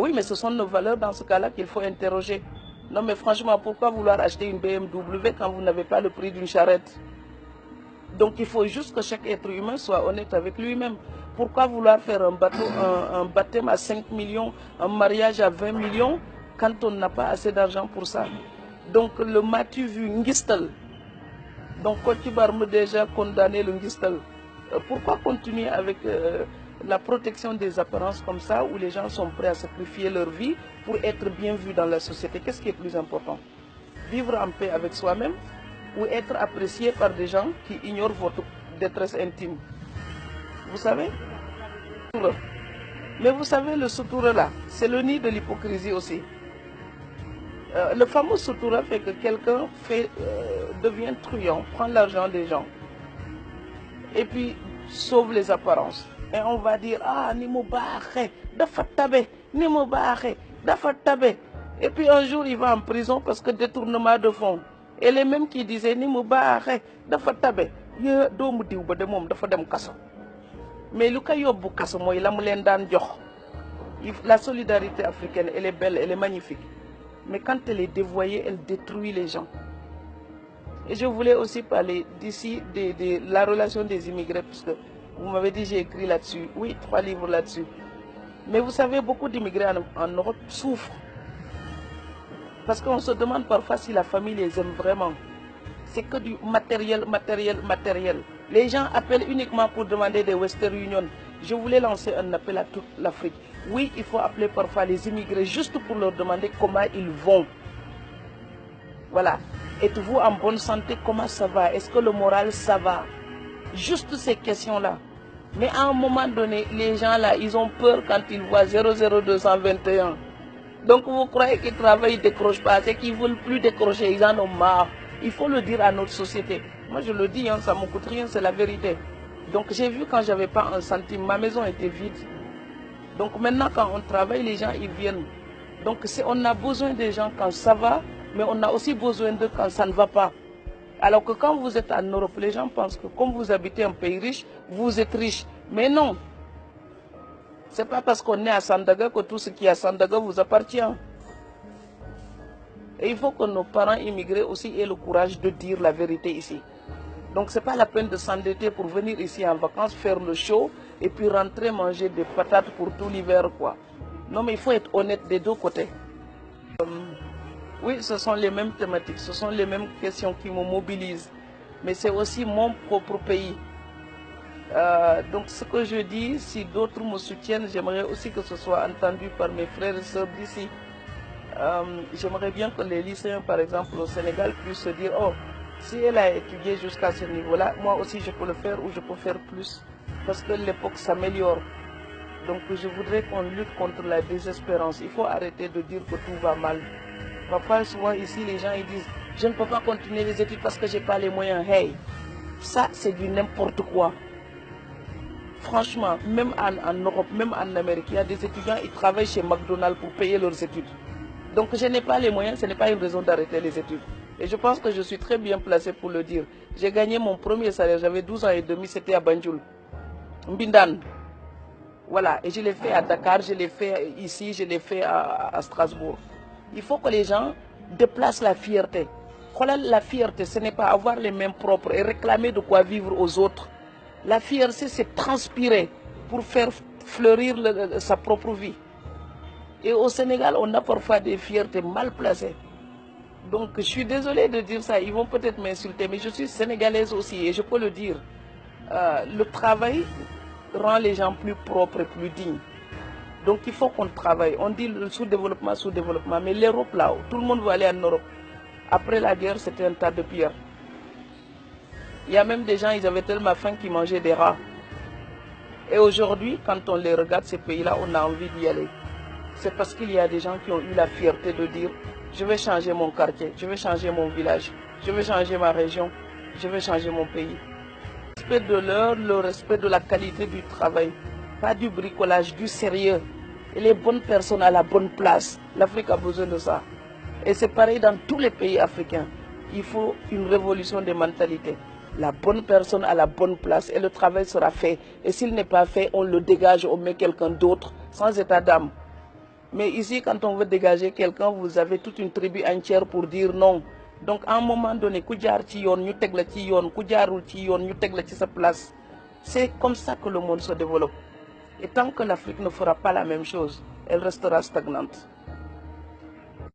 Oui, mais ce sont nos valeurs dans ce cas-là qu'il faut interroger. Non, mais franchement, pourquoi vouloir acheter une BMW quand vous n'avez pas le prix d'une charrette? Donc il faut juste que chaque être humain soit honnête avec lui-même. Pourquoi vouloir faire un baptême à 5 millions, un mariage à 20 millions, quand on n'a pas assez d'argent pour ça? Donc le m'as-tu vu ngistal? Donc Kocc Barma déjà condamné le ngistal. Pourquoi continuer avec la protection des apparences comme ça, où les gens sont prêts à sacrifier leur vie pour être bien vus dans la société? Qu'est-ce qui est plus important? Vivre en paix avec soi-même ou être apprécié par des gens qui ignorent votre détresse intime? Vous savez? Mais vous savez, le sutura là, c'est le nid de l'hypocrisie aussi. Le fameux sutura fait que quelqu'un devient truand, prend l'argent des gens et puis sauve les apparences. Et on va dire, ah, ni mo baaxe, dafa tabe, ni mo baaxe, dafa tabe. Et puis un jour il va en prison parce que détournement de fonds. Et les mêmes qui disaient, ni mo baaxe, dafa tabe, ye doomu diw ba de mom dafa dem kaso. Mais lu ko yóbbu kaso mooy la mu leen daan jox. La solidarité africaine, elle est belle, elle est magnifique. Mais quand elle est dévoyée, elle détruit les gens. Et je voulais aussi parler d'ici de la relation des immigrés, puisque vous m'avez dit j'ai écrit là-dessus. Oui, 3 livres là-dessus. Mais vous savez, beaucoup d'immigrés en Europe souffrent. Parce qu'on se demande parfois si la famille les aime vraiment. C'est que du matériel, matériel, matériel. Les gens appellent uniquement pour demander des Western Union. Je voulais lancer un appel à toute l'Afrique. Oui, il faut appeler parfois les immigrés juste pour leur demander comment ils vont. Voilà. Êtes-vous en bonne santé? Comment ça va? Est-ce que le moral, ça va? Juste ces questions-là. Mais à un moment donné, les gens là, ils ont peur quand ils voient 00221. Donc vous croyez qu'ils travaillent, ils ne décrochent pas. C'est qu'ils ne veulent plus décrocher, ils en ont marre. Il faut le dire à notre société. Moi je le dis, hein, ça ne me coûte rien, c'est la vérité. Donc j'ai vu quand j'avais pas un centime, ma maison était vide. Donc maintenant quand on travaille, les gens ils viennent. Donc on a besoin des gens quand ça va, mais on a aussi besoin d'eux quand ça ne va pas. Alors que quand vous êtes en Europe, les gens pensent que comme vous habitez un pays riche, vous êtes riche. Mais non. Ce n'est pas parce qu'on est à Sandaga que tout ce qui est à Sandaga vous appartient. Et il faut que nos parents immigrés aussi aient le courage de dire la vérité ici. Donc ce n'est pas la peine de s'endetter pour venir ici en vacances, faire le show et puis rentrer manger des patates pour tout l'hiver, quoi. Non, mais il faut être honnête des deux côtés. Oui, ce sont les mêmes thématiques, ce sont les mêmes questions qui me mobilisent. Mais c'est aussi mon propre pays. Donc ce que je dis, si d'autres me soutiennent, j'aimerais aussi que ce soit entendu par mes frères et sœurs d'ici. J'aimerais bien que les lycéens, par exemple, au Sénégal, puissent se dire, oh, si elle a étudié jusqu'à ce niveau-là, moi aussi je peux le faire ou je peux faire plus. Parce que l'époque s'améliore. Donc je voudrais qu'on lutte contre la désespérance. Il faut arrêter de dire que tout va mal. Parfois, souvent ici, les gens ils disent, je ne peux pas continuer les études parce que je n'ai pas les moyens. Hey, ça c'est du n'importe quoi. Franchement, même en Europe, même en Amérique, il y a des étudiants qui travaillent chez McDonald's pour payer leurs études. Donc je n'ai pas les moyens, ce n'est pas une raison d'arrêter les études. Et je pense que je suis très bien placé pour le dire. J'ai gagné mon premier salaire, j'avais 12 ans et demi, c'était à Banjul, Mbindan. Voilà, et je l'ai fait à Dakar, je l'ai fait ici, je l'ai fait à Strasbourg. Il faut que les gens déplacent la fierté. La fierté, ce n'est pas avoir les mains propres et réclamer de quoi vivre aux autres. La fierté, c'est transpirer pour faire fleurir sa propre vie. Et au Sénégal, on a parfois des fiertés mal placées. Donc, je suis désolée de dire ça. Ils vont peut-être m'insulter, mais je suis sénégalaise aussi et je peux le dire. Le travail rend les gens plus propres et plus dignes. Donc, il faut qu'on travaille. On dit le sous-développement, mais l'Europe, là, tout le monde veut aller en Europe. Après la guerre, c'était un tas de pierres. Il y a même des gens, ils avaient tellement faim qu'ils mangeaient des rats. Et aujourd'hui, quand on les regarde, ces pays-là, on a envie d'y aller. C'est parce qu'il y a des gens qui ont eu la fierté de dire, je vais changer mon quartier, je vais changer mon village, je vais changer ma région, je vais changer mon pays. Le respect de l'heure, le respect de la qualité du travail, pas du bricolage, du sérieux. Et les bonnes personnes à la bonne place. L'Afrique a besoin de ça. Et c'est pareil dans tous les pays africains. Il faut une révolution des mentalités. La bonne personne à la bonne place et le travail sera fait. Et s'il n'est pas fait, on le dégage, on met quelqu'un d'autre sans état d'âme. Mais ici, quand on veut dégager quelqu'un, vous avez toute une tribu entière pour dire non. Donc, à un moment donné, sa place. C'est comme ça que le monde se développe. Et tant que l'Afrique ne fera pas la même chose, elle restera stagnante.